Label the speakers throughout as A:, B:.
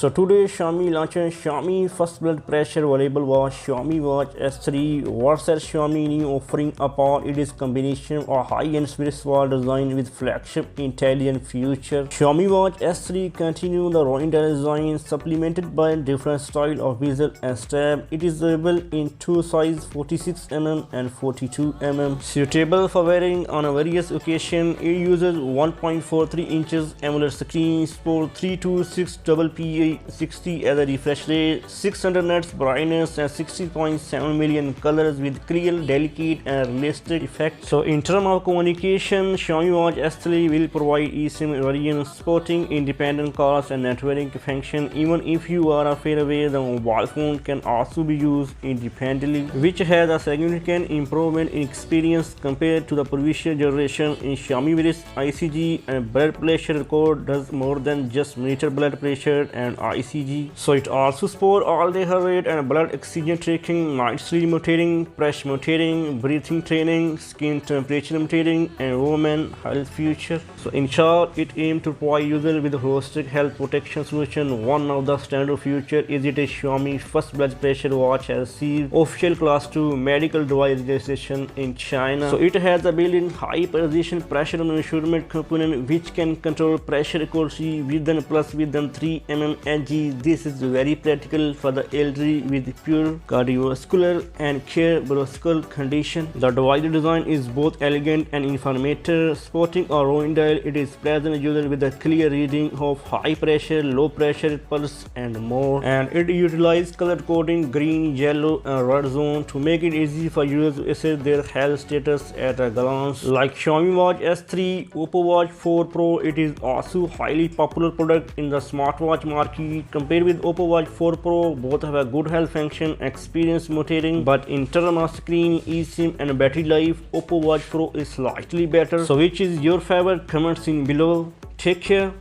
A: So today Xiaomi launches Xiaomi first blood pressure wearable watch Xiaomi Watch S3. What sets Xiaomi new offering apart? It is combination of high-end wristwatch design with flagship intelligent feature. Xiaomi Watch S3 continue the Royal design supplemented by different style of bezel and strap. It is available in two sizes 46mm and 42mm. Suitable for wearing on a various occasion. It uses 1.43 inches AMOLED screen, support 326 PPI 60 as a refresh rate, 600 nits brightness and 60.7 million colors with clear, delicate and realistic effects. So in terms of communication, Xiaomi Watch S3 will provide eSIM variant supporting independent calls and networking function. Even if you are far away, the mobile phone can also be used independently, which has a significant improvement in experience compared to the previous generation. In Xiaomi wrist ICG and blood pressure record does more than just monitor blood pressure and ICG. So it also supports all-day heart rate and blood oxygen tracking, night sleep monitoring, pressure monitoring, breathing training, skin temperature monitoring, and women health feature. So in short, it aims to provide users with a holistic health protection solution. One of the standard features is it a Xiaomi first blood pressure watch has received official class 2 medical device registration in China. So it has a built-in high precision pressure measurement component which can control pressure accuracy within 3 mmHg. This is very practical for the elderly with pure cardiovascular and cardiovascular condition. The device design is both elegant and informative, supporting a rolling dial. It is present user with a clear reading of high pressure, low pressure, pulse and more. And it utilizes color coding green, yellow and red zone to make it easy for users to assess their health status at a glance. Like Xiaomi Watch S3, Oppo Watch 4 Pro, it is also highly popular product in the smartwatch market. Compared with Oppo Watch 4 Pro, both have a good health function, experience monitoring, but in terms of screen, eSIM and battery life, Oppo Watch Pro is slightly better. So which is your favorite? Comments in below. Take care.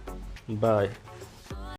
A: Bye.